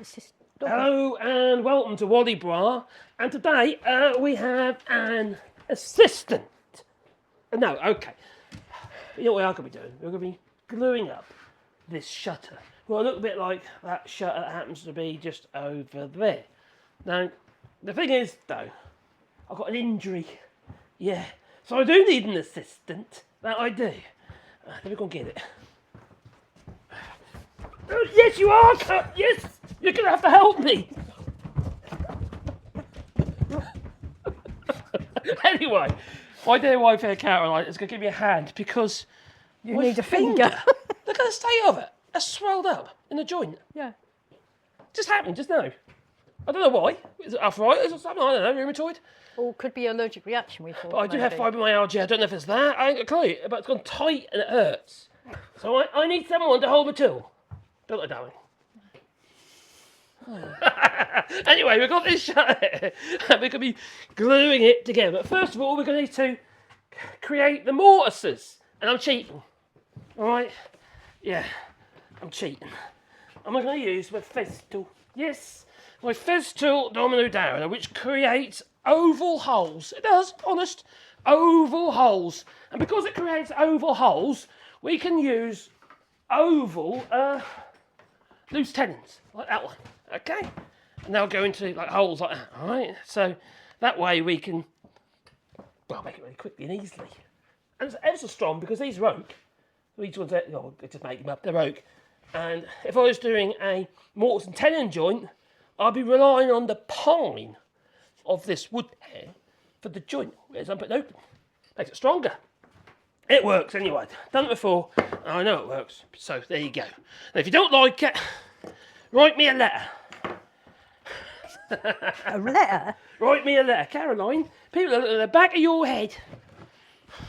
This is Hello and welcome to Wally Bra. And today we have an assistant. No, okay. You know what we are going to be doing? We're going to be gluing up this shutter. Well, a little bit like that shutter that happens to be just over there. Now, the thing is, though, I've got an injury. Yeah. So I do need an assistant. That I do. Let me go and get it. Oh, yes, you are! Yes! You're going to have to help me! Anyway, my dear wife here, Caroline, is going to give me a hand because you need a finger. Look at the state of it. It's swelled up in the joint. Yeah. Just happened just now. I don't know why. Is it arthritis or something? I don't know, rheumatoid. Or could be allergic reaction, we thought. But I do have fibromyalgia. I don't know if it's that. I ain't got a clue. But it's gone tight and it hurts. So I need someone to hold the tool. Don't I, darling? Anyway, we've got this shutter and we're going to be gluing it together. But first of all, we're going to need to create the mortises. And I'm cheating. Alright? Yeah, I'm cheating. I'm going to use my fez tool. Yes, my fez tool domino downer, which creates oval holes. It does, honest. Oval holes. And because it creates oval holes, we can use oval loose tenons, like that one. Okay? And they'll go into like holes like that, alright? So that way we can, well, make it really quickly and easily. And it's ever so strong because these are oak. These ones, just make them up, they're oak. And if I was doing a mortise and tenon joint, I'd be relying on the pine of this wood here for the joint, whereas I'm putting open. Makes it stronger. It works anyway. Done it before, and I know it works. So there you go. And if you don't like it, write me a letter. A letter? Write me a letter. Caroline, people are looking at the back of your head.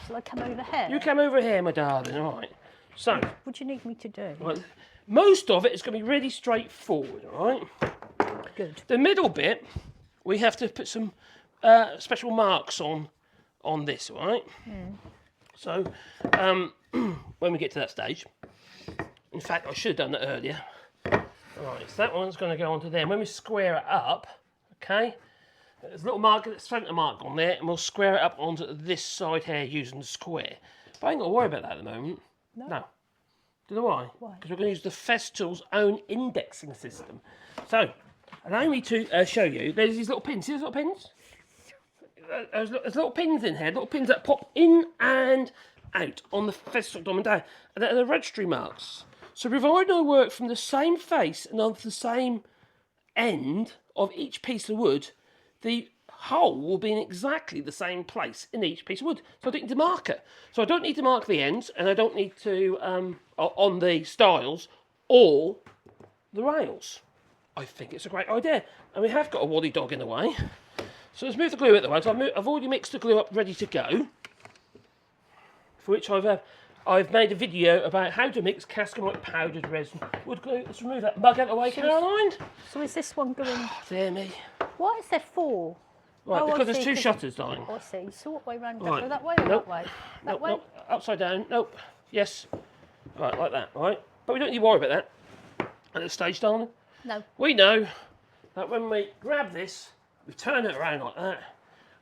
Shall I come over here? You come over here, my darling, all right? So, what do you need me to do? Well, most of it is going to be really straightforward, all right? Good. The middle bit, we have to put some special marks on this, all right? Mm. So, when we get to that stage, in fact, I should have done that earlier. Right, so that one's going to go onto there. And when we square it up, okay, there's a little mark, centre mark on there, and we'll square it up onto this side here using the square. But I ain't got to worry about that at the moment. No. Do you know why? Why? Because we're going to use the Festool's own indexing system. So, allow me to show you. There's these little pins. See those little pins? There's little pins in here, little pins that pop in and out on the Festool dom and down. And they're the registry marks. So provided I work from the same face and on the same end of each piece of wood, the hole will be in exactly the same place in each piece of wood. So I don't need to mark it. So I don't need to mark the ends, and I don't need to, on the stiles or the rails. I think it's a great idea. And we have got a waddy dog in the way. So let's move the glue out the way. So I've already mixed the glue up ready to go, for which I've made a video about how to mix Cascamite powdered resin wood glue. Let's remove that mug out of the way, Caroline. So is this one going... Oh, dear me. What is there for? Right, because there's two shutters, darling. I see. So what way round? Right. Go that way or that way? That way? Nope. Upside down. Nope. Yes. Right, like that, right? But we don't need to worry about that at this stage, darling. No. We know that when we grab this, we turn it around like that.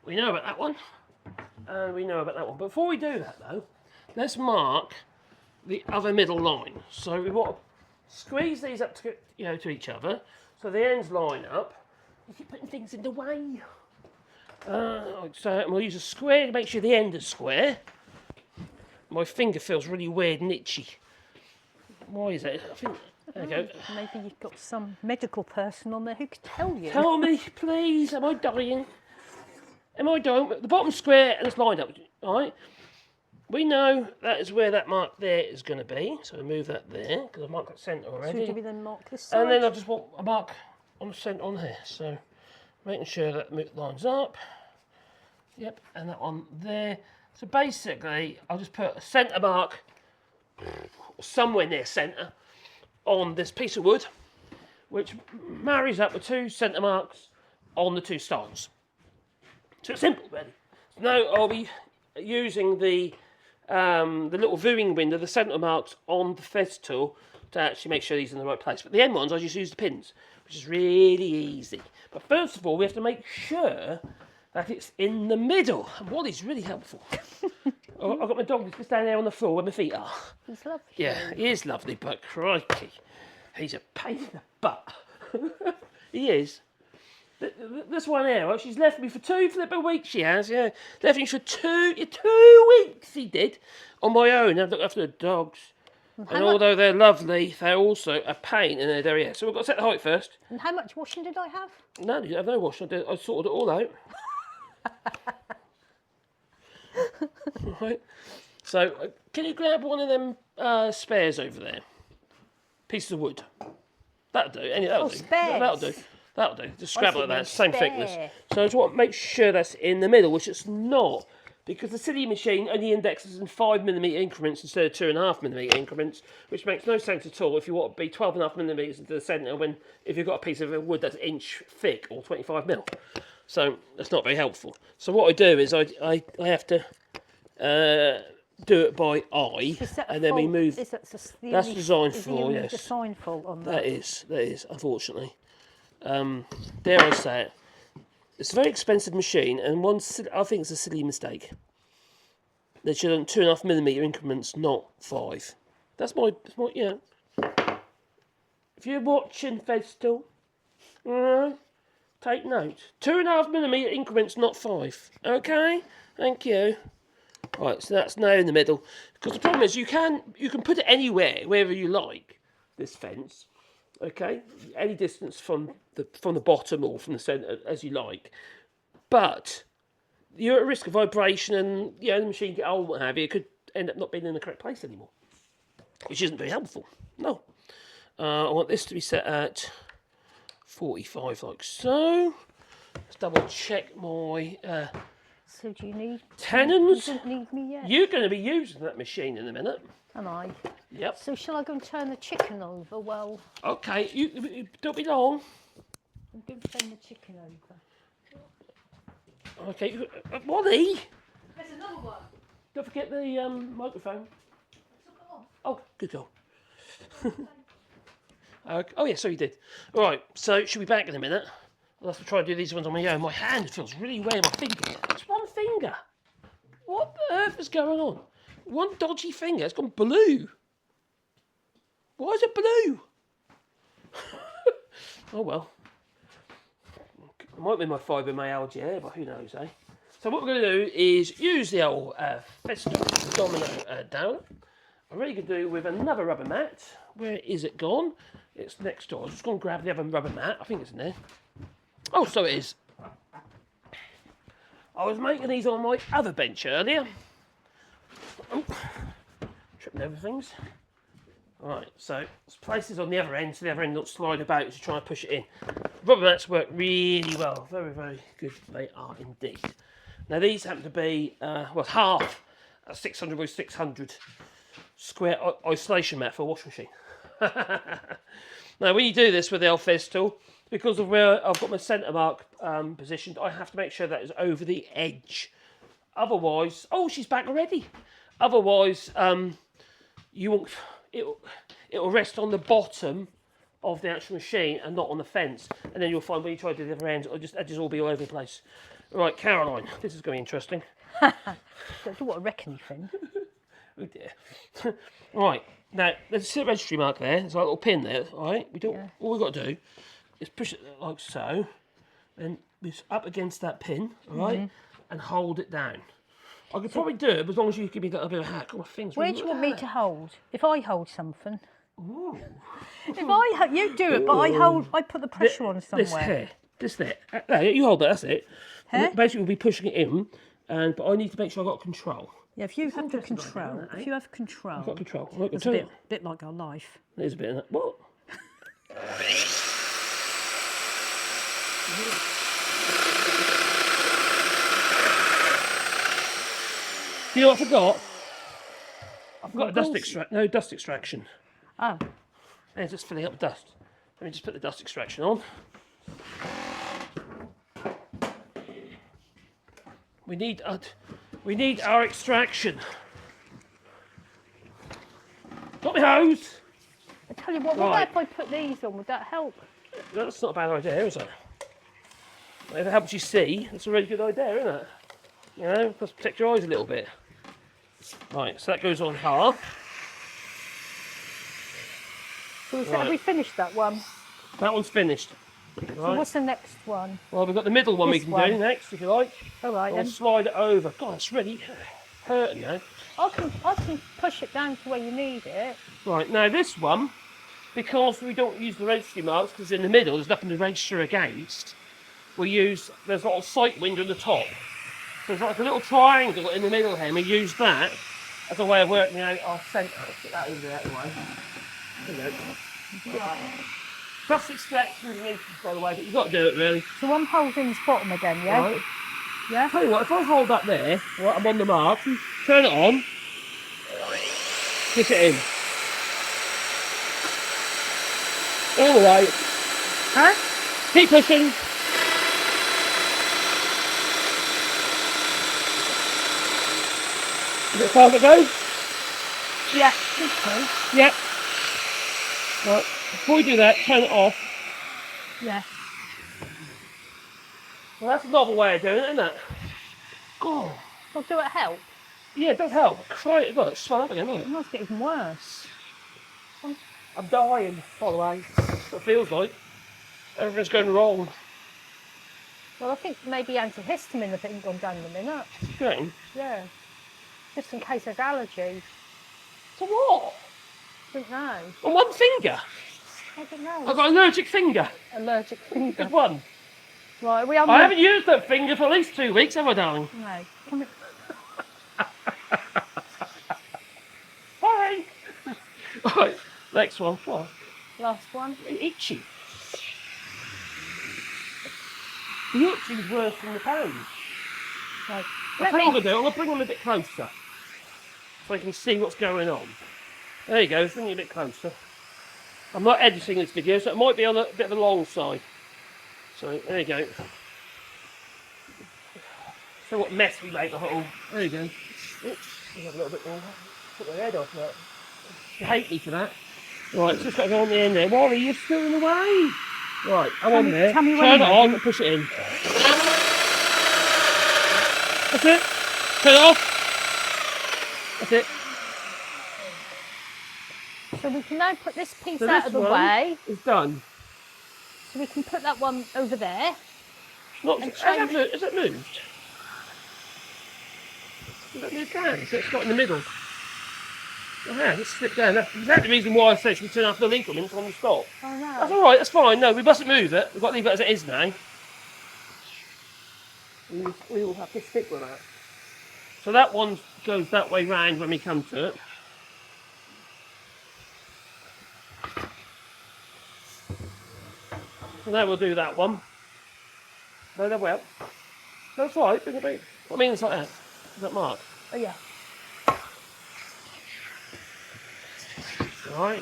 We know about that one, and we know about that one. But before we do that, though, let's mark the other middle line. So we want to squeeze these up to each other, so the ends line up. You keep putting things in the way. So we'll use a square to make sure the end is square. My finger feels really weird and itchy. Why is that? I think, there we go. Maybe you've got some medical person on there who could tell you. Tell me, please. Am I dying? Am I dying? The bottom's square and it's lined up. All right. We know that is where that mark there is going to be. So we move that there because I've marked that centre already. So do we then mark this side? And then I just want a mark on the centre on here. So making sure that lines up. Yep, and that one there. So basically, I'll just put a centre mark somewhere near centre on this piece of wood, which marries up with two centre marks on the two stiles. So it's simple, really. So now I'll be using the little viewing window, the centre marks on the Festool to actually make sure these are in the right place. But the end ones, I just use the pins, which is really easy. But first of all, we have to make sure that it's in the middle. And what is really helpful, I've got my dog just down there on the floor where my feet are. He's lovely. Yeah, he is lovely, but crikey, he's a pain in the butt. He is. This one here, she's left me for 2 flipping weeks, she has, yeah. Left me for 2 weeks, he did, on my own. I've looked after the dogs. And although they're lovely, they're also a pain in their derriere. So we've got to set the height first. And how much washing did I have? No, you didn't have no washing. I sorted it all out. Right. So, can you grab one of them spares over there? Pieces of wood. That'll do. That'll do. Spares. That'll do. That'll do. Just scrap like that. Same spare. thickness. So I just want to make sure that's in the middle, which it's not. Because the silly machine only indexes in 5mm increments instead of 2.5mm increments, which makes no sense at all if you want to be 12.5mm into the centre when if you've got a piece of wood that's inch thick or 25mm. So that's not very helpful. So what I do is I have to do it by eye, and then we move. That's designed for, yes. Design fault on that is, unfortunately. Dare I say it. It's a very expensive machine, and I think it's a silly mistake. They should have 2.5mm increments, not 5. That's my yeah. If you're watching Vestal, take note. 2.5mm increments, not 5. Okay, thank you. Right, so that's now in the middle. Because the problem is you can put it anywhere, wherever you like. This fence. Okay, any distance from the bottom or from the centre as you like, but you're at risk of vibration, and the machine get old, what have you. It could end up not being in the correct place anymore, which isn't very helpful. No, I want this to be set at 45, like so. Let's double check my. So do you need tenons? You don't need me yet. You're going to be using that machine in a minute. Am I? Yep. So shall I go and turn the chicken over? Well. Okay, you don't be long. I'm going to turn the chicken over. Okay, Wally. There's another one. Don't forget the microphone. Oh, good girl. Oh yeah, so you did. All right, so she'll be back in a minute. I'll have to try and do these ones on my own. My hand feels really weird. My finger. It's one finger. What the earth is going on? One dodgy finger. It's gone blue. Why is it blue? Oh well. It might be my fibromyalgia here, but who knows, eh? So what we're going to do is use the old Festo domino down. I'm really going to do with another rubber mat. Where is it gone? It's next door. I'm just going to grab the other rubber mat. I think it's in there. Oh, so it is. I was making these on my other bench earlier. Oh, tripping over things. Right, so there's places on the other end, so the other end not slide about to try and push it in. Rubber mats work really well. Very, very good. They are indeed. Now these happen to be, half a 600 by 600 square isolation mat for a washing machine. Now when you do this with the Alfez tool, because of where I've got my centre mark positioned, I have to make sure that is over the edge. Otherwise, oh, she's back already. Otherwise, you won't. It'll rest on the bottom of the actual machine and not on the fence. And then you'll find when you try to do the other end, it'll all be all over the place. Right, Caroline, this is going to be interesting. Don't do what I reckon, you think. Oh dear. Right, now there's a registry mark there. There's like a little pin there. All right, all we've got to do is push it like so, and it's up against that pin, all right, and hold it down. I could probably do it, but as long as you give me that a bit of a hack. My fingers. Where do you want me to hold? If I hold something. Ooh. If you do it, but I put the pressure on somewhere. This there. There, you hold that. That's it. Huh? Basically, we'll be pushing it in, but I need to make sure I've got control. Yeah, if you have the control, I've got control. It's a bit like our life. There's a bit of that. What? Do you know what I forgot? I forgot a dust extraction. Oh. Yeah, just filling up with dust. Let me just put the dust extraction on. We need our extraction. Got my hose. I tell you what, Right. if I put these on, would that help? That's not a bad idea, is it? If it helps you see, it's a really good idea, isn't it? You know, just protect your eyes a little bit. Right, so that goes on half. So have we finished that one? That one's finished. Right. So what's the next one? Well, we've got the middle one This we can one. do next, if you like. All right, We'll then. slide it over. God, it's really hurting now. I can push it down to where you need it. Right, now this one, because we don't use the registry marks, because in the middle there's nothing to register against, there's a little sight window at the top. So there's like a little triangle in the middle here, and we use that as a way of working out our centre. Let's get that over there anyway. There you go. Plastic stretch is an inch, by the way, but you've got to do it really. So I'm holding this bottom again, yeah? Right. Yeah? Tell you what, if I hold that there, right, I'm on the mark, turn it on, push it in. All the way. Huh? Keep pushing. Is it far to go? Yeah. Okay. Yep. Right, before we do that, turn it off. Yeah. Well, that's a novel way of doing it, isn't it? God. Well, do it help? Yeah, it does help. Try it. Look, it's swelled up again, look. It must get even worse. I'm dying, by the way. That's what it feels like. Everything's going wrong. Well, I think maybe antihistamine have been gone down in a minute. Great. Yeah. Just in case there's allergy. So what? I don't know. On one finger? I don't know. I've got an allergic finger. Allergic finger. Good one. Right, are we on I haven't used that finger for at least 2 weeks, have I, darling? No. Come Hi. Right, next one. What? Last one. Itchy. The itchy's worse than the pain. Right. I'll tell you what I'm going to do. I'm going to bring them a bit closer so I can see what's going on. There you go, bring it a bit closer. I'm not editing this video, so it might be on a bit of a long side. So, there you go. So what mess we made the whole. There you go. Oops, have a little bit more. Put my head off that. You hate me for that. Right, it's just got to go on the end there. Wally, you're still in the way. Right, I'm on there. Tell me when Turn it you're on and push it in. That's it. Turn it off. That's it. So we can now put this piece So out this of the one way. is done. So we can put that one over there. Not, And has it moved? Has it moved down? So it's not in the middle. Oh yeah, it's slipped down. That's exactly the reason why I said we turn off the linkaments on the stop. Oh no. That's alright, that's fine. No, we mustn't move it. We've got to leave it as it is now. We will have to stick with that. So that one goes that way round when we come to it. So now we'll do that one. No, no, well. That's right. What I mean it's like that. Is that mark? Oh yeah. Right.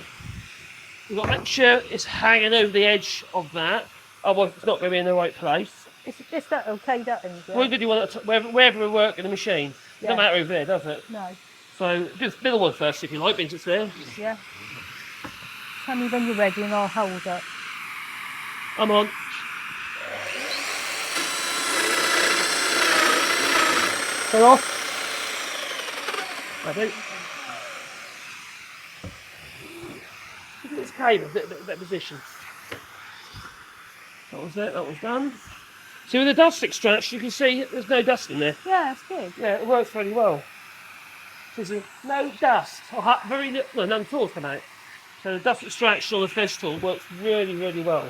We've got to make sure it's hanging over the edge of that. Otherwise it's not going to be in the right place. Is that okay, that end? Yeah? We're going to do one at wherever we work in the machine. It doesn't matter over there, does it? No. So do the middle one first if you like, because it's there. Yeah. Tell me when you're ready and I'll hold it. I'm on. Turn off. I do. Look at this cable, bit position. That was it, that was done. See with the dust extraction you can see there's no dust in there. Yeah, that's good. Yeah, it works really well. There's no dust, or very little, no, none at all come out. So the dust extraction on the fledge tool works really, really well.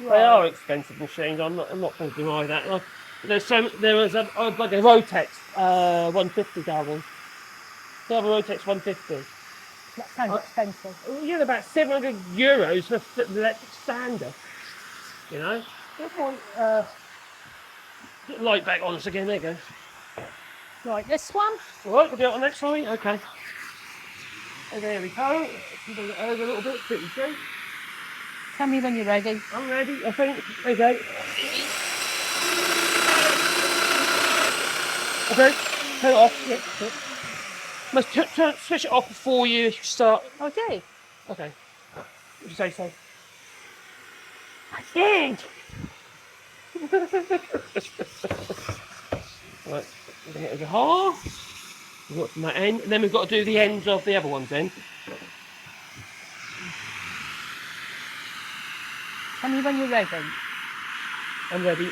Right. They are expensive machines, I'm not going to deny that. There was like a Rotex 150 darling. They have a Rotex 150. That sounds expensive. You get about €700 for the electric sander. You know? Get the light back on us again, there you go. Right, this one? Alright, we'll do it on the next side, okay. And there we go. Bring it over a little bit, pretty good. Tell me when you're ready. I'm ready, I think. There you go. Okay, turn it off. Yeah, must switch it off before you start. I do. Okay. Would you say so? I did. Right, bring it over half. We've got from that end, and then we've got to do the ends of the other ones then. Tell me when you're ready. I'm ready.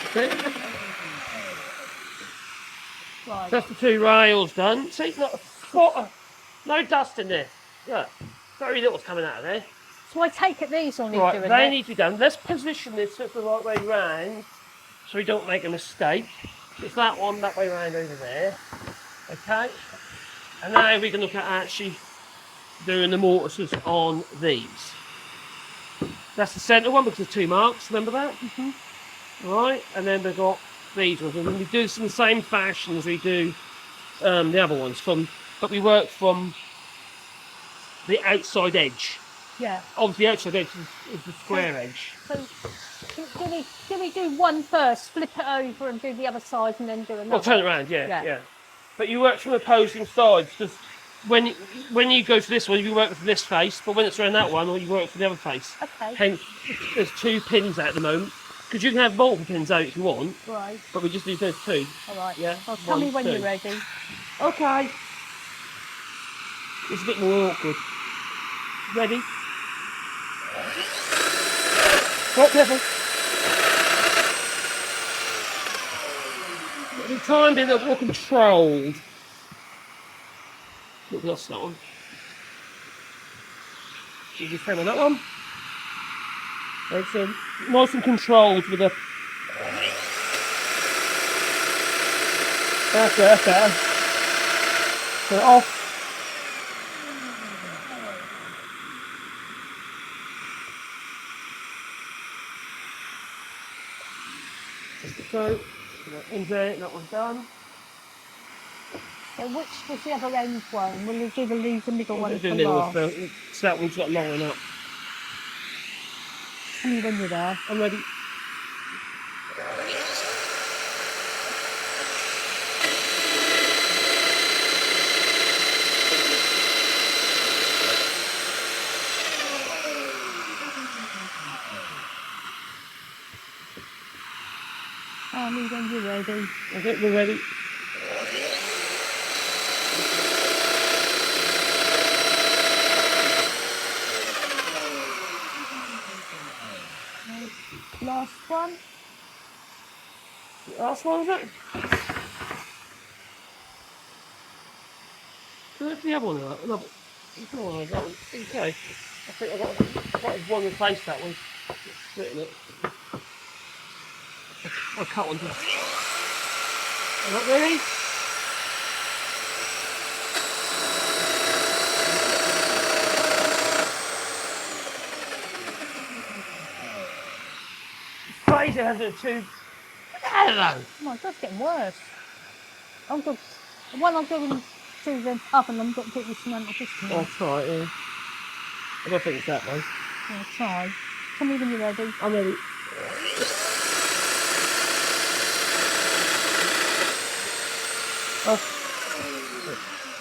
Okay. Right. That's the 2 rails done. See, not a spot of, no dust in there. Yeah, very little's coming out of there. So I take it these all need Right, doing. they need to be done. Let's position this the right way round so we don't make a mistake. It's that one that way round over there. Okay. And now we can look at actually doing the mortises on these. That's the centre one because there's 2 marks, remember that? Right, and then we've got these ones. And then we do this in the same fashion as we do the other ones, but we work from the outside edge. Yeah. Obviously, the outside edge is the square edge. So do we do one first, flip it over and do the other side and then do another? Well, turn it around, yeah. But you work from opposing sides because when you go for this one, you work for this face, but when it's around that one, or you work for the other face. Okay. Hence, there's 2 pins out at the moment because you can have multiple pins out if you want. Right. But we just need those 2. All right. Yeah. Well, tell me when 2. you're ready. Okay. It's a bit more awkward. Ready? Right, careful. The time being a bit more controlled. Look, that's that one. You just on that one. It's nice and controlled with a. That's better. Put it off. So, in there, that one's done. So which was the other end one? Will you do the middle one for Middle last? so that one's got long up. Tell me when you're there. I'm ready. Tell me when you're ready. Okay, we're ready. Last one. Last one, is it? Look the other one. Another. Oh, that one. Okay. I think I've got one replace that one. Splitting it. I'll cut one. Not really. Crazy having a tube. Hello. Oh my God, it's getting worse. I'm good. The one I'm doing to the oven, I'm got to get this one off this one. I'll try it, yeah. I don't think it's that way. I'll try. Tell me when you're ready. I'm ready.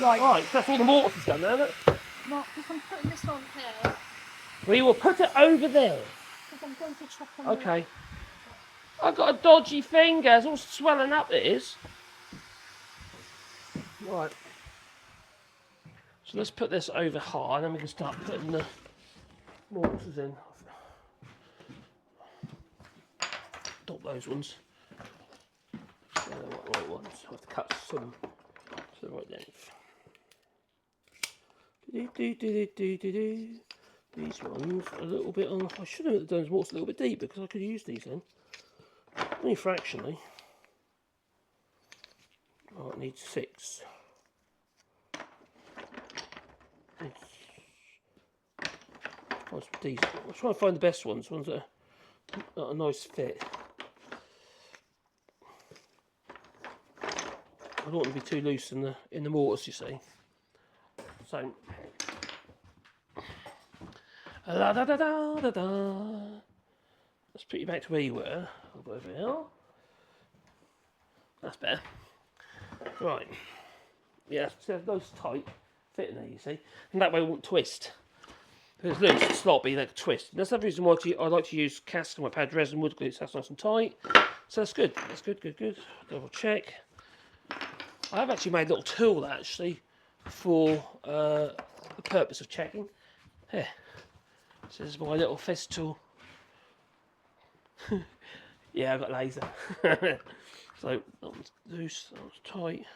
Right, that's all the mortise done now, isn't it? Right, because I'm putting this on here. We will put it over there. Because I'm going to chop on Okay. I've got a dodgy finger. It's all swelling up, it is. Right. So let's put this over high and then we can start putting the mortises in. Not those ones. The right ones. I have to cut some to the right length. These ones are a little bit on. I should have done mortise a little bit deeper because I could use these then. Only fractionally. Oh, it needs 6. I'll try and find the best ones that are a nice fit. I don't want to be too loose in the mortise, you see. So, la da da da da da. Let's put you back to where you were. I'll go over here. That's better. Right. Yeah, so those tight. fit in there, you see, and that way it won't twist. If it's loose, it's sloppy, they can twist. And that's the reason why I like to use cast and wet pad resin wood glue, so that's nice and tight. So that's good. That's good, good, good. Double check. I have actually made a little tool actually for the purpose of checking. Here. So this is my little fist tool. Yeah, I've got laser. So that one's loose, that one's tight.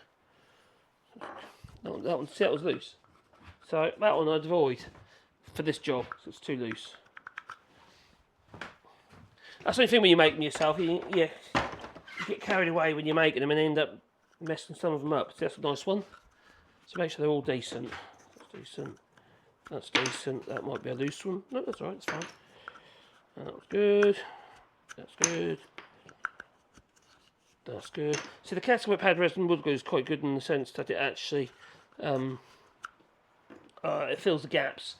That one, see, that was loose. So that one I'd avoid for this job, so it's too loose. That's the only thing when you make them yourself, you get carried away when you're making them and end up messing some of them up. So that's a nice one. So make sure they're all decent. That's decent. That's decent. That might be a loose one. No, that's alright, it's fine. That was good. That's good. That's good. See, the cast and wet pad resin wood glue is quite good in the sense that it actually it fills the gaps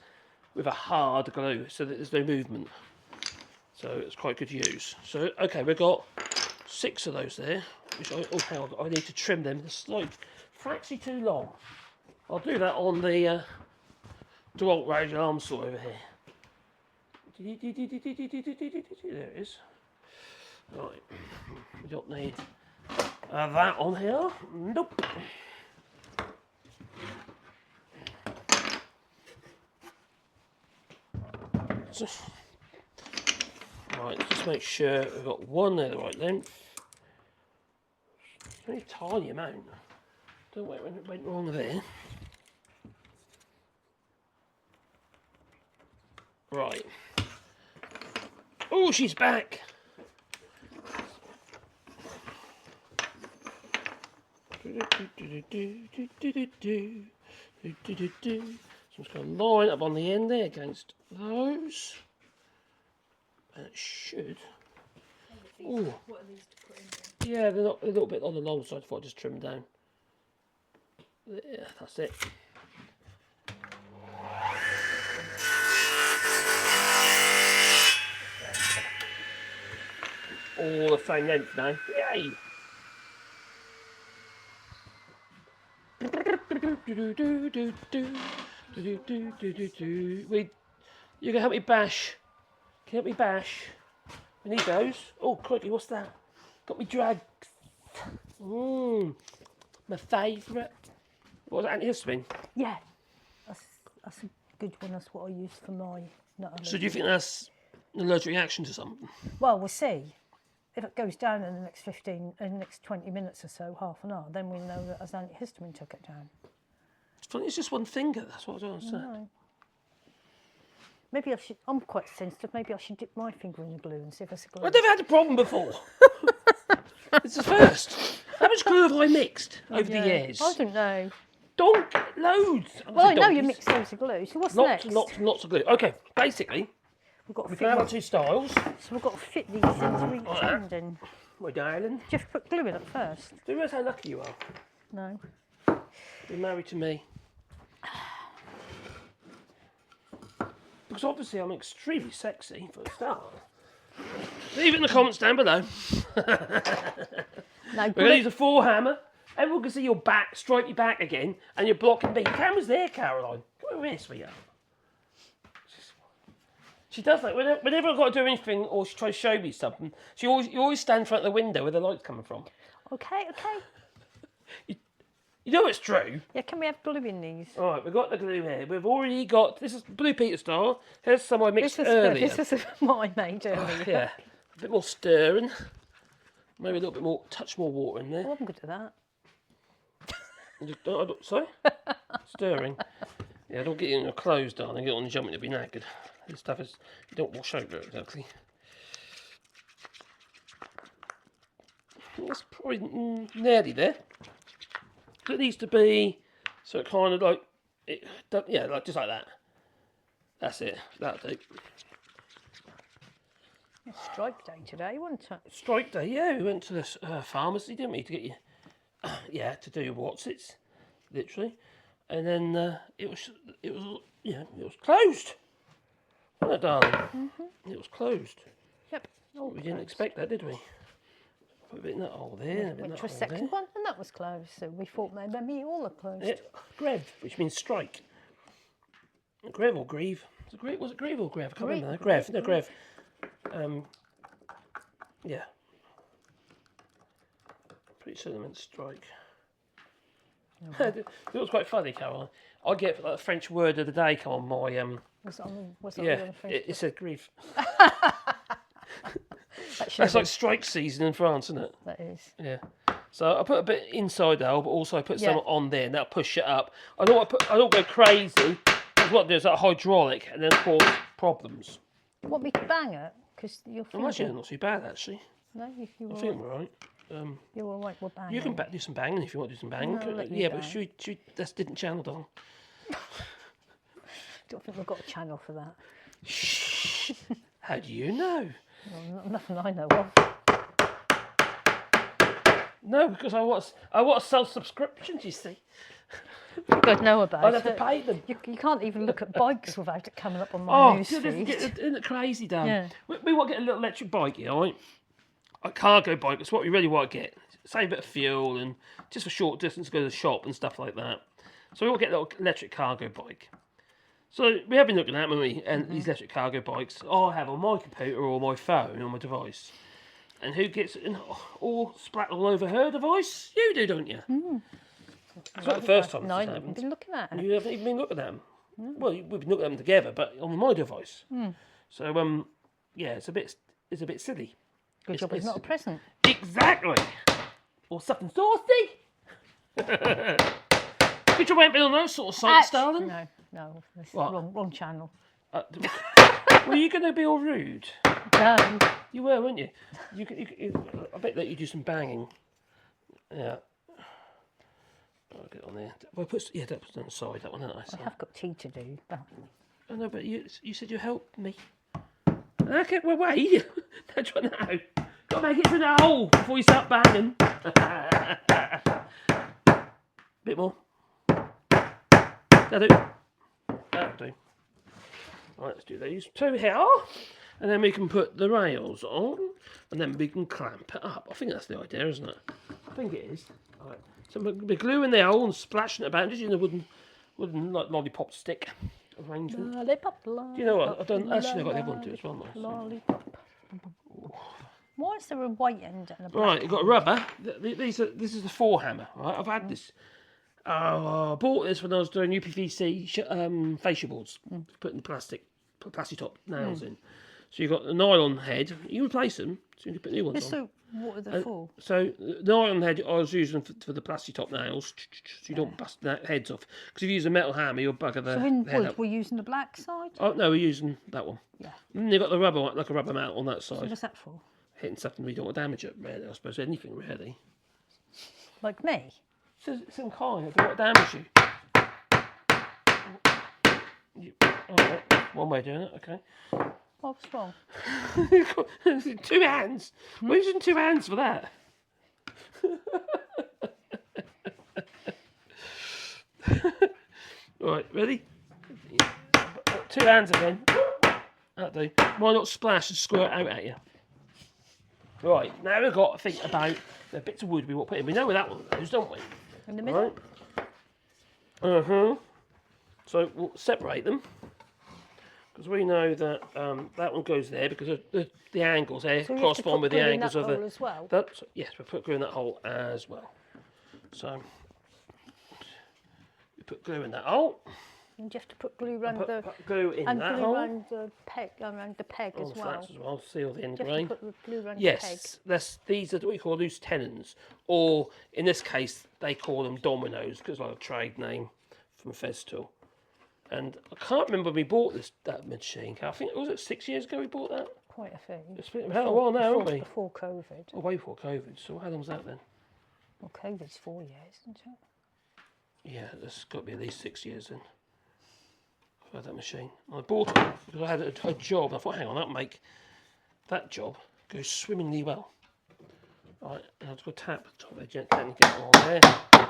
with a hard glue so that there's no movement. So it's quite good to use. So okay, we've got 6 of those there. Which I need to trim them. They're slightly fractionally too long. I'll do that on the DeWalt radial arm saw over here. There it is. Right, we don't need that on here. Nope. Right, let's just make sure we've got one there the right length. It's only a tiny amount. Don't know when it went wrong there. Right. Oh, she's back. So I'm just going to line up on the end there against those. And it should. Oh. What are these to put in there? Yeah, they're not, a little bit on the long side, I just trim down. Yeah, that's it. All the same length now. Yay! You can help me bash. Can you help me bash? We need those. Oh, crikey, what's that? Got me drags. My favourite. What was that, antihistamine? Yeah, that's a good one. That's what I use for my nut allergy. So do you think that's an allergic reaction to something? Well, we'll see. If it goes down in the next 20 minutes or so, half an hour, then we know that as antihistamine took it down. It's funny, it's just one finger, that's what I don't understand. No. Maybe I should, I'm quite sensitive, maybe I should dip my finger in the glue and see if it's a glue. I've never had a problem before. It's the first. How much glue have I mixed over the years? I don't know. Loads. Well, I know you mix loads of glue, so what's next? Lots of glue. Okay, basically, We've got to we fit can have our these, 2 styles. so we've got to fit these into each end in. My darling. Do you have to put glue in it first? Do you realise how lucky you are? No. You're married to me. Because obviously I'm extremely sexy for a start. Leave it in the comments down below. No, We're going to use a 4 hammer. Everyone can see your back, stripey back again, and you're blocking me. The camera's there, Caroline. Come over here, sweetheart. She does that. Whenever I've got to do anything or she tries to show me something, you always stand in front of the window where the light's coming from. Okay. You know it's true. Yeah, can we have glue in these? All right, we've got the glue here. We've already got, this is Blue Peter style. Here's some I mixed earlier. This is what I made earlier. Yeah, a bit more stirring. Maybe a little bit more, touch more water in there. Well, I'm good at that. Sorry? Stirring. Yeah, don't get it in your clothes, darling. Get on the jumping to be knackered. This stuff is, you don't wash out very exactly. That's probably nearly there. It needs to be so it kind of like, like just like that. That's it. That'll do. It's strike day today, wasn't it? Strike day, yeah. We went to this pharmacy, didn't we, to get you, to do your what's-its, literally. And then it was closed. Wasn't it, darling? It was closed. Yep. We didn't expect that, did we? Put a bit in that hole there. We went to a second one, and that was closed. So we thought maybe all are closed. Yeah, grev, which means strike. Grev or grieve? Was it grieve or grev? I can't remember now. Grev, no, grev. Yeah. Pretty sure they meant strike. It was quite funny, Caroline. I get like a French word of the day come on my Was it on yeah, the French? it said grieve. That's That's like strike season in France, isn't it? That is. Yeah. So I put a bit inside the hole, but also I put some on there, and that'll push it up. I don't go crazy. What there's that hydraulic, and then cause problems. You want me to bang it? Because you're I'm actually not too bad actually. No, you I think we're right. You're all right. We're banging. You can do some banging if you want to do some banging. No, let me yeah, bang. but should we that's didn't channel down. Don't think we've got a channel for that. Shh. How do you know? Well, nothing I know of. No, because I want to sell subscriptions. You see, You guys know about I'd it. have to pay them. You can't even look at bikes without it coming up on my news feed. Isn't it crazy, Dan? Yeah. We want to get a little electric bike, you know, right? A cargo bike. That's what we really want to get. Save a bit of fuel and just for short distance, go to the shop and stuff like that. So we want to get a little electric cargo bike. So we have been looking at them, haven't we? And these electric cargo bikes I have on my computer or my phone or my device. And who gets it all splat all over her device? You do, don't you? It's not the first time No, this I've happened. been looking at it. You haven't even been looking at them. Well, we've been looking at them together, but on my device. So yeah, it's a bit silly. Good job it's not a present. Exactly. Or something saucy. Good job I ain't been on those sort of sites, darling. No, this is What? wrong channel. Were you going to be all rude? No. You were, weren't you? I bet that you do some banging. Yeah. I'll get on there. Well, that was on the side, that one, didn't I? So. I have got tea to do, but... Oh, no, but you said you helped me. Okay, well, wait. Don't try now. Got to make it to the hole before you start banging. Bit more. That'll do. That'll do. Right, let's do these two here. And then we can put the rails on. And then we can clamp it up. I think that's the idea, isn't it? I think it is. All right. So we'll be gluing the hole and splashing it about, just using a wooden like lollipop stick arrangement. Lollipop, Do you know what? I've got the other one to do as well. Nice. Lollipop. Why is there a white end and a black? Right, you've got a rubber. This is the forehammer. Right, I've had this. I bought this when I was doing UPVC fascia boards, putting put plastic top nails in. So you've got the nylon head. You replace them, so you can put new ones on. So what are they for? So the nylon head I was using for the plastic top nails, so you don't bust the heads off. Because if you use a metal hammer, you'll bugger the So in head wood, up. we're using the black side? Oh no, we're using that one. Yeah. And then you've got the rubber, like a rubber mat on that So side. what's that for? Hitting something we don't want to damage it, really. I suppose anything, really. Like me? So some kind, I don't want to damage you. Alright, one way of doing it, okay. What's wrong? 2 hands? We're using 2 hands for that. Right, ready? 2 hands again. That'll do. Why not splash and squirt out at you? Right, now we've got to think about the bits of wood we want to put in. We know where that one goes, don't we? In the middle? Right. So we'll separate them. Because we know that that one goes there because of the angles there So correspond with the angles of the. as well. Yes, we'll put glue in that hole as well. So we put glue in that hole. And you have to put glue around Put glue in and that glue hole. around the peg On as the well. flats as well. Seal the end You have grain. to put glue around Yes, these are what we call loose tenons, or in this case they call them dominoes because like a trade name from Festool. And I can't remember when we bought that machine. I think was it 6 years ago we bought that. the peg. Quite a few. It's been a while now, haven't we? Before COVID. Oh, way before COVID. So how long's that then? Well, COVID's 4 years, isn't it? Yeah, that's got to be at least 6 years then. I've had that machine. I bought it because I had a job. I thought, hang on, that'll make that job go swimmingly well. Right, and I've got to tap the top edge gently and get it on there. I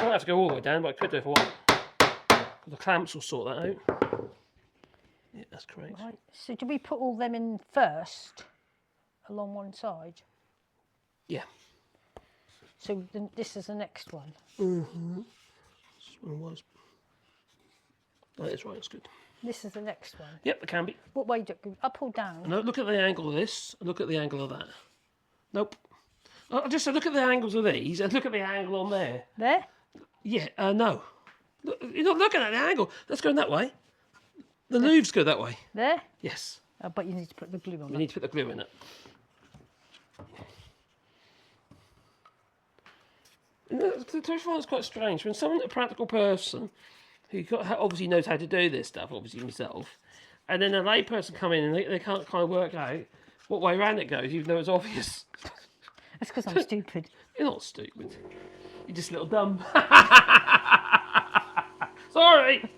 don't have to go all the way down, but I could do it for one. The clamps will sort that out. Yeah, that's correct. Right. So do we put all them in first along one side? Yeah. So this is the next one. Mm-hmm. This one was. That is right, it's good. This is the next one. Yep, it can be. What way do it go? Up or down? No, look at the angle of this, and look at the angle of that. Nope. I just said look at the angles of these, and look at the angle on there. There? Yeah, no. Look, you're not looking at the angle. That's going that way. The louvers go that way. There? Yes. But you need to put the glue on We it. need to put the glue in it. The first one's quite strange. When someone, a practical person, who obviously knows how to do this stuff, obviously himself, and then a lay person come in and they can't kind of work out what way around it goes, even though it's obvious. That's because I'm stupid. You're not stupid. You're just a little dumb. Sorry.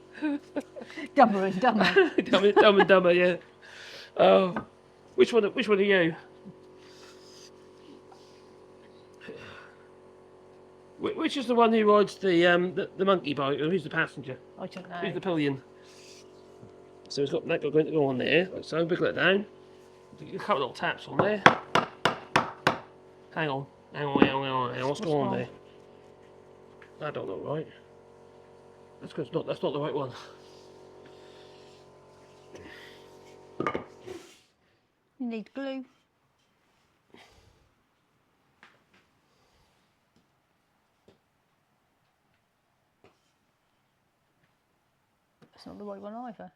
Dumber and dumber. Dumb and dumber, yeah. Oh, which one are you? Which is the one who rides the monkey bike, or who's the passenger? I don't know. Who's the pillion? So it's got that going to go on there. Like so, wiggle it down. A couple of little taps on there. Hang on. What's going on there? That don't look right. That's because that's not the right one. You need glue. That's not the right one either.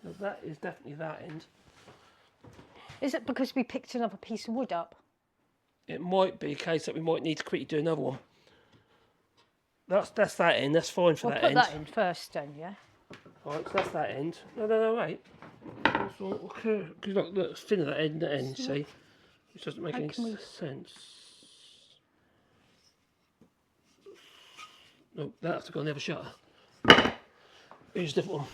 No, that is definitely that end. Is it because we picked another piece of wood up? It might be a case that we might need to quickly do another one. That's that end. That's fine for that Put end. that in first then, yeah? Right, so that's that end. No, wait. Because look, the thin of that end, see? Which doesn't make any sense. No, that's to go on the other shutter. Here's a different one.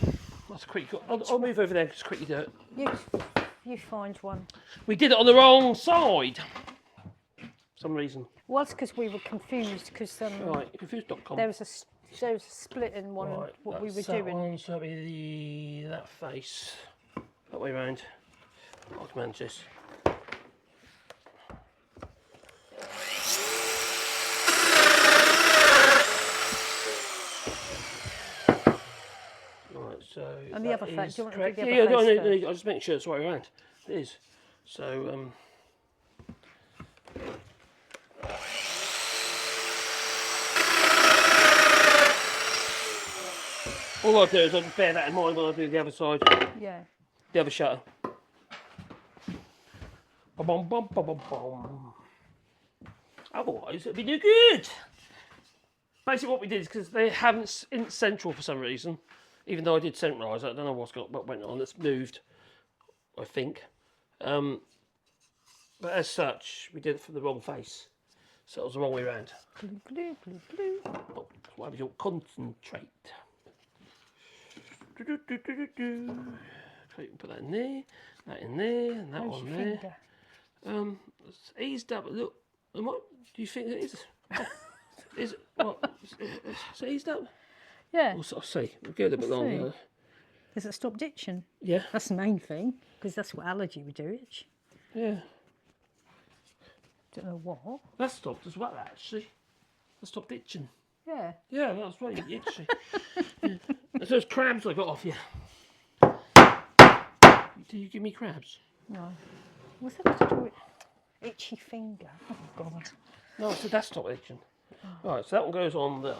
That's a quick. I'll move over there and just quickly do it. You find one. We did it on the wrong side. For some reason. Well, it's because we were confused because Right, confused.com. there was a split in one Right, what we were that's that doing. one, so that'll be that face. That way round. I can manage this. Right, so. And the other face, do you want to do correct. the other Yeah, face first? I'll just make sure it's right around. It is. So, all I'll do is I'll bear that in mind when I do the other side, Yeah. the other shutter. Bum, bum, bum, bum, bum. Otherwise, it'd be no good. Basically, what we did is because they haven't in central for some reason, even though I did centralise, I don't know what went on. It's moved, I think. But as such, we did it from the wrong face, so it was the wrong way around. Glue, glue, glue, glue. Oh, that's why we don't concentrate. So you can put that in there, and that How's one your there. finger? It's eased up. Look, what do you think it is? Is it what? Is it eased up? Yeah. We'll sort of see. We'll give it a bit Let's longer. see. Has it stopped itching? Yeah. That's the main thing, because that's what allergy would do, itch. Yeah. Don't know what. That stopped as well, actually. That stopped itching. Yeah. Yeah, that's right, itchy. Yeah. It's those crabs I got off you. Did you give me crabs? No. What's that got to do with itchy finger? Oh, God. No, so that's stopped itching. Right, so that one goes on there.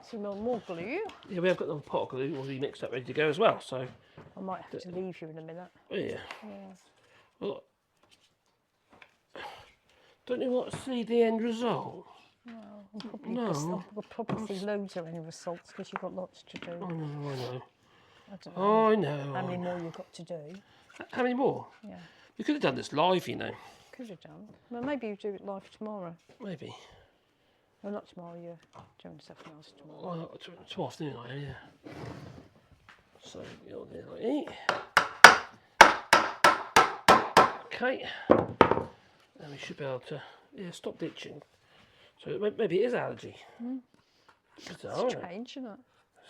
So more glue. Yeah, we have got the pot of glue already mixed up, ready to go as well. So, I might have to leave you in a minute. yeah. Yeah. Well, don't you want to see the end result? I'll probably see loads of end results because you've got lots to do. I know. I don't know I know. how many more you've got to do. How many more? Yeah. We could have done this live, you know. Could have done. Well, maybe you do it live tomorrow. Maybe. Well, not tomorrow, you're doing something else tomorrow. Well, tomorrow afternoon, yeah. So, you're there like okay. And we should be able to, stop itching. So maybe it is allergy. Bizarre, isn't it? Strange, isn't it?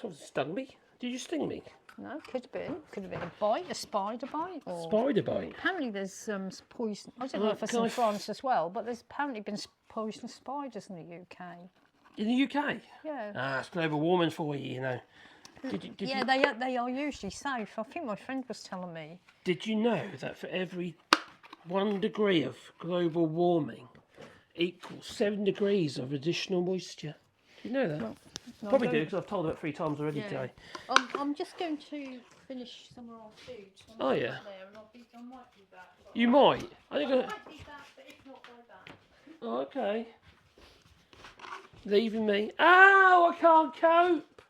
Something stung me. Did you sting me? No, could have been. Could have been a bite, a spider bite. Or... Spider bite? Apparently there's poison. I don't know if it's in France as well, but there's apparently been poisonous spiders in the UK. In the UK? Yeah. Ah, it's global warming for you, you know. They are usually safe. I think my friend was telling me. Did you know that for every 1 degree of global warming equals 7 degrees of additional moisture? Do you know that? Well, probably do, because I've told it 3 times already today. I'm just going to finish some of our food. So Oh, yeah. There and I might be back. You might. I think. I might be back, but if not, go back. Oh, okay. Leaving me. Ow! I can't cope.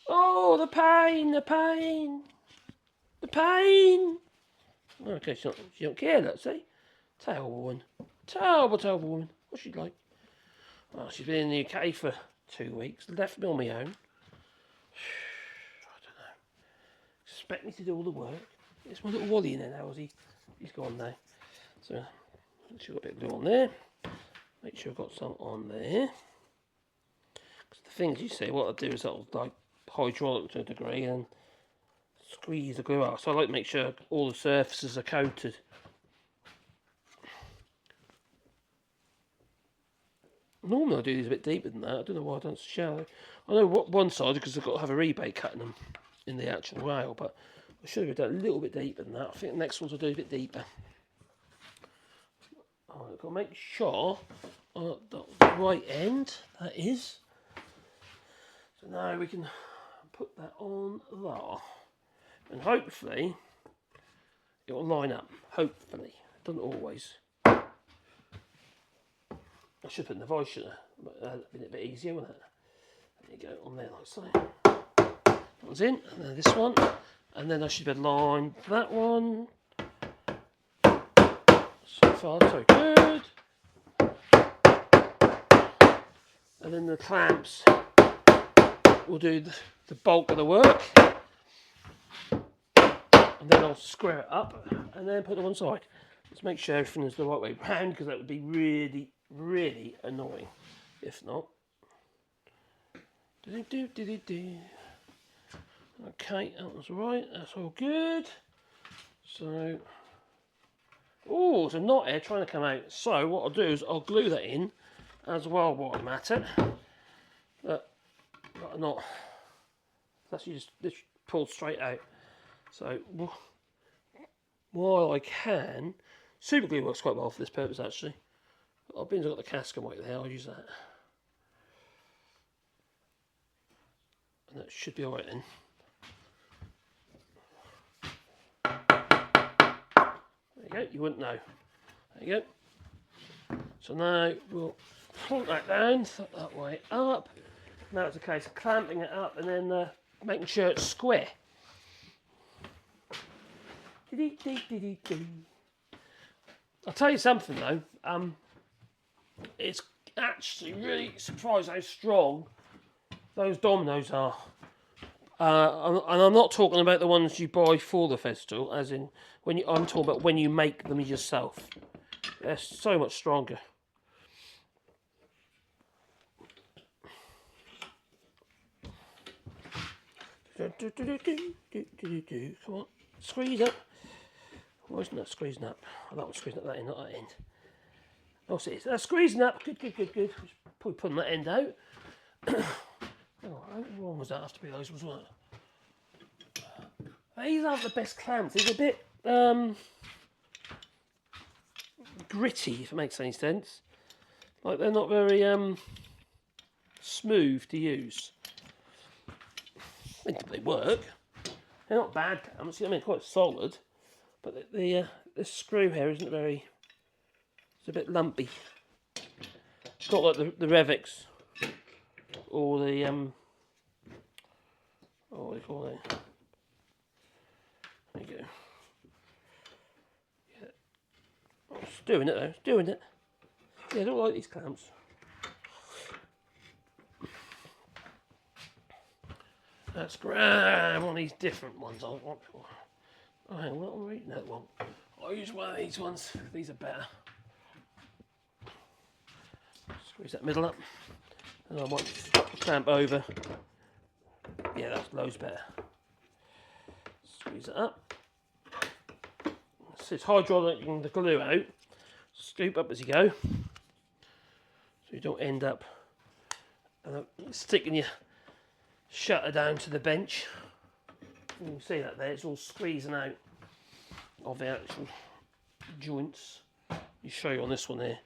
Oh, the pain, the pain, the pain. Okay, she don't care. Let's see. Terrible woman. Terrible woman. What's she like? Well, she's been in the UK for 2 weeks. Left me on my own. I don't know. Expect me to do all the work. It's my little Wally in there now, is he? He's gone now. So, make sure I've got a bit of glue on there. Make sure I've got some on there. Because the things you see, what I do is I'll like hydraulic to a degree and squeeze the glue out. So I like to make sure all the surfaces are coated. Normally I do these a bit deeper than that. I don't know why I don't shallow. I know what one side because I've got to have a rebate cutting them in the actual rail, but I should have done a little bit deeper than that. I think the next ones I'll do a bit deeper. Oh, I've got to make sure the right end, that is. So now we can put that on there. And hopefully it will line up. Hopefully. It doesn't always. I should put in the vice, shouldn't I? But that'd been a bit easier, wouldn't it? There you go, on there like so. That one's in, and then this one. And then I should be line that one. So far, so good. And then the clamps will do the bulk of the work. And then I'll square it up and then put it on side. Let's make sure everything is the right way round, because that would be really, really annoying if not. Okay, that was right. That's all good. So, oh, there's a knot here trying to come out. So what I'll do is I'll glue that in as well while I'm at it. But not. That's just pulled straight out. So while I can, super glue works quite well for this purpose actually. I've got the Cascade white there. I'll use that. And that should be alright then. There you go, you wouldn't know. There you go. So now we'll plonk that down, set that way up. Now it's a case of clamping it up and then making sure it's square. I'll tell you something though, it's actually really surprised how strong those dominoes are. And I'm not talking about the ones you buy for the festival, as in I'm talking about when you make them yourself. They're so much stronger. Come on, squeeze up. Why isn't that squeezing up? Oh, that one's squeezing up that end, not that end. Oh, see, it's squeezing up. Good. Probably pulling that end out. Oh, how wrong was that? Has to be those ones, wasn't it? These aren't the best clamps. They're a bit gritty, if it makes any sense. Like they're not very smooth to use. They work. They're not bad clamps. I mean, quite solid. But the screw here isn't very. It's a bit lumpy. It's not like the Revix or the what do you call it? There you go. Yeah. Oh, it's doing it though. It's doing it. Yeah, I don't like these clamps. That's great. One of these different ones. I want. Oh, hang on, I'm reading that one. I'll use one of these ones. These are better. Squeeze that middle up. And I might clamp over Yeah, that's loads better. Squeeze it up. So it's hydraulic the glue out. Scoop up as you go, so you don't end up sticking your shutter down to the bench. You can see that there, it's all squeezing out of the actual joints. You show you on this one here.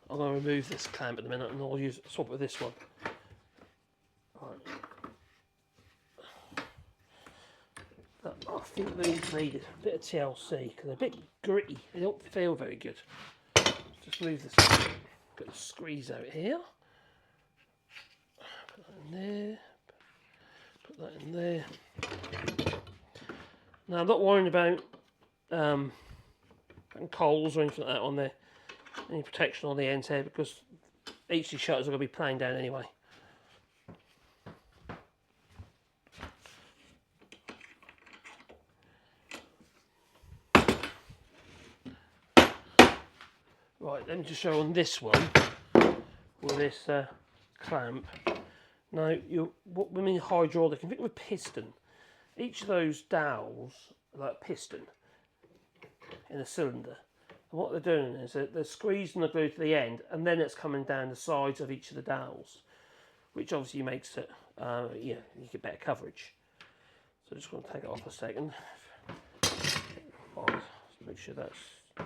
I'm going to remove this clamp at the minute and I'll swap it with this one. Right. I think these need a bit of TLC because they're a bit gritty. They don't feel very good. Just move this. Got the squeeze out here. Put that in there. Put that in there. Now I'm not worrying about putting coals or anything like that on there. Any protection on the ends here because each of the shutters are going to be playing down anyway. Right, let me just show on this one with this clamp. Now, what we mean hydraulic, you think of a piston. Each of those dowels are like a piston in a cylinder. And what they're doing is they're squeezing the glue to the end and then it's coming down the sides of each of the dowels, which obviously makes it, you get better coverage. So I'm just going to take it off a second. Right, let's make sure that's a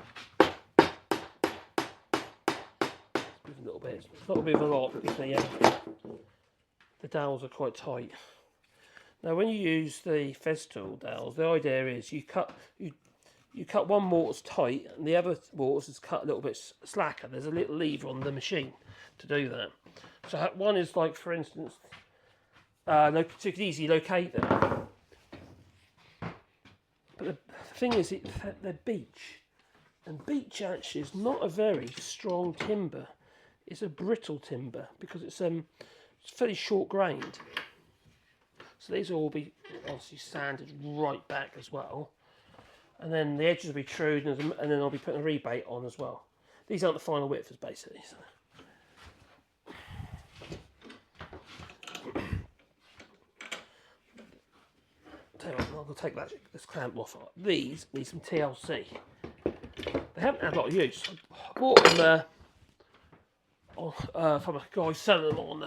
little bit. It's not going to move a lot because the dowels are quite tight. Now, when you use the Festool dowels, the idea is you cut one mortise tight and the other mortise is cut a little bit slacker. There's a little lever on the machine to do that. So one is like, for instance, so you can easily locate them. But the thing is, they're beech, and beech actually is not a very strong timber. It's a brittle timber because it's fairly short grained. So these will all be obviously sanded right back as well. And then the edges will be trued and then I'll be putting a rebate on as well. These aren't the final widths basically. So. Tell you what, I'm going to take this clamp off. These need some TLC. They haven't had a lot of use. I bought them from a guy selling them on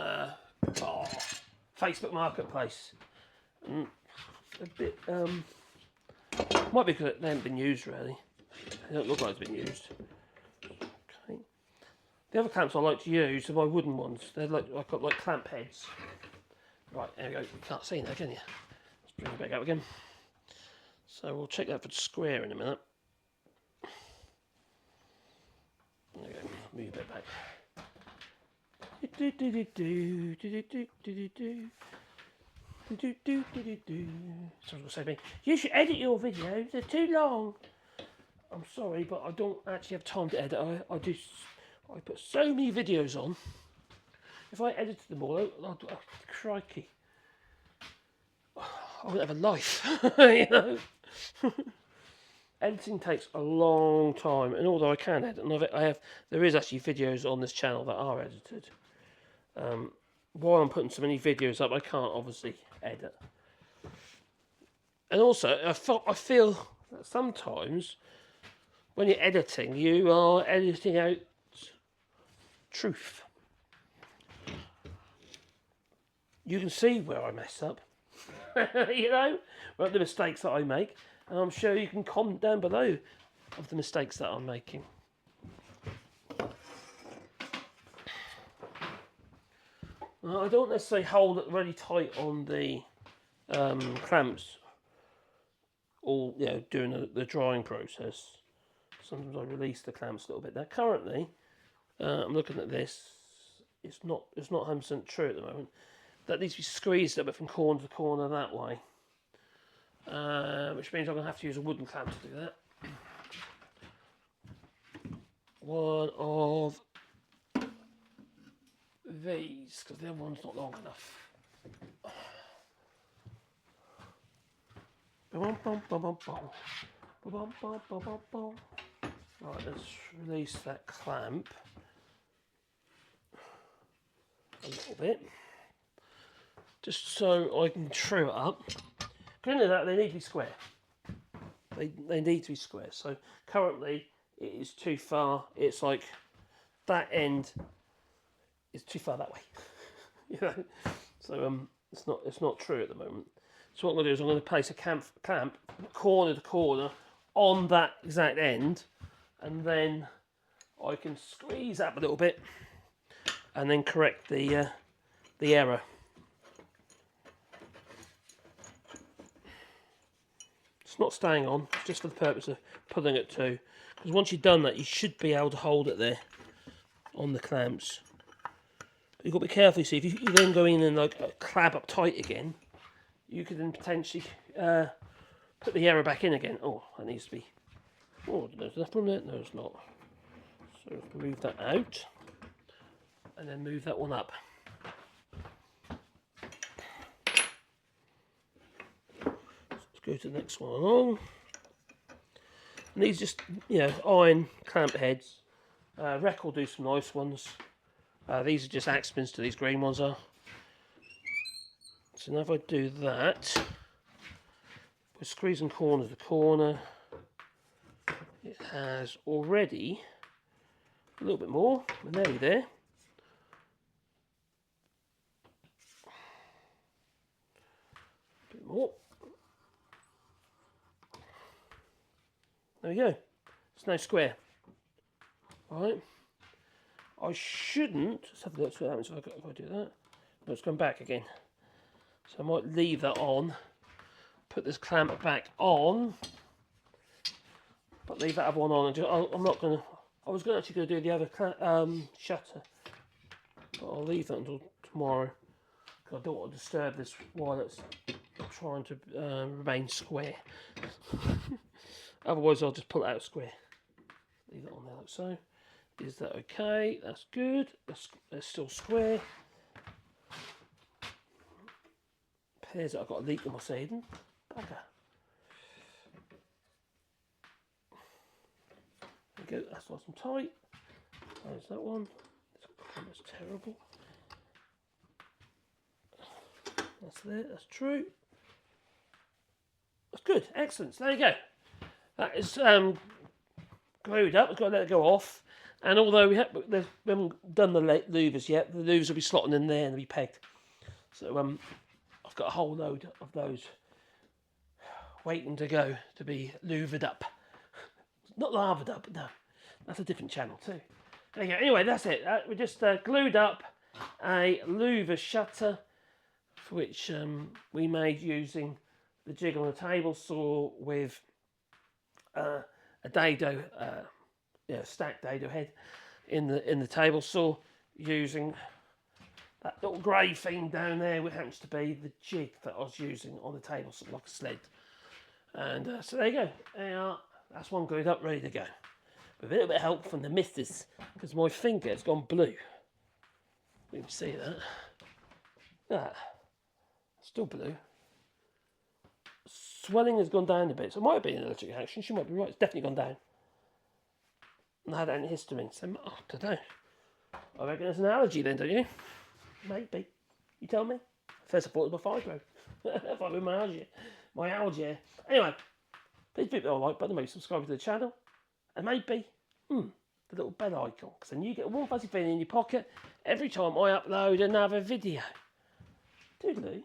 Facebook Marketplace. And a bit, might be because they haven't been used really. They don't look like they've been used. Okay. The other clamps I like to use are my wooden ones. They're like, I've got like clamp heads. Right, there we go. You can't see now, can you? Let's bring it back up again. So we'll check that for square in a minute. There we go. Move a bit back. Someone will say to me, you should edit your videos, they're too long. I'm sorry, but I don't actually have time to edit. I put so many videos on. If I edited them all, crikey, I wouldn't have a life, you know. Editing takes a long time, and although I can edit, and there is actually videos on this channel that are edited. While I'm putting so many videos up, I can't obviously edit. And also, I feel that sometimes when you're editing, you are editing out truth. You can see where I mess up, you know, the mistakes that I make, and I'm sure you can comment down below of the mistakes that I'm making. I don't necessarily hold it really tight on the clamps, all during the drying process. Sometimes I release the clamps a little bit. Now currently, I'm looking at this. It's not 100% true at the moment. That needs to be squeezed a bit from corner to corner that way, which means I'm going to have to use a wooden clamp to do that. One of these, because the other one's not long enough. Right, let's release that clamp a little bit. just so I can true it up. Because that they need to be square. They need to be square. So currently it is too far. It's like that end is too far that way. You know, so it's not true at the moment. So what I'm going to do is I'm going to place a clamp corner to corner on that exact end, and then I can squeeze up a little bit and then correct the error. It's not staying on, just for the purpose of pulling it to. Because once you've done that, you should be able to hold it there on the clamps. But you've got to be careful, you see, if you then go in and like clap up tight again, you could then potentially put the error back in again. Oh, that needs to be... Oh, there's enough from there? No, it's not. So move that out, and then move that one up. Go to the next one along. And these just, you know, iron clamp heads. Rec will do some nice ones. These are just axpins to these green ones are. So now if I do that, we're squeezing corner to corner. It has already a little bit more, and nearly there. A bit more. There we go. It's now square. Alright. I shouldn't... Let's have a look. See what happens if I do that. No, it's gone back again. So I might leave that on. Put this clamp back on. But leave that other one on. I'm not going to... I was actually going to do the other shutter. But I'll leave that until tomorrow. Because I don't want to disturb this while it's trying to remain square. Otherwise, I'll just pull it out square. Leave it on there like so. Is that okay? That's good. That's still square. Appears that I've got a leak in my siding. Bugger. There we go. That's nice and tight. There's that one. That's terrible. That's there. That's true. That's good. Excellent. So there you go. That is glued up. We've got to let it go off. And although we haven't done the louvers yet, the louvers will be slotting in there and they'll be pegged. So I've got a whole load of those waiting to go to be louvered up. Not lathered up, no. That's a different channel too. There you go. Anyway, that's it. We just glued up a louver shutter, which we made using the jig on a table saw with a dado, stacked dado head in the table saw, using that little grey thing down there, which happens to be the jig that I was using on the table saw, like a sled. And so there you go. There you are. That's one glued up, ready to go. With a little bit of help from the misters, because my finger has gone blue. You can see that. Look at that. Still blue. Swelling has gone down a bit, so it might have been an allergic reaction. She might be right. It's definitely gone down. And I had antihistamine, so I don't know. I reckon it's an allergy then, don't you? Maybe. You tell me. First I thought it was my fibro. Fibromyalgia. My algae. Anyway, please leave it all like button, maybe subscribe to the channel. And maybe, the little bell icon. Because then you get a warm fuzzy feeling in your pocket every time I upload another video. Doodaloo.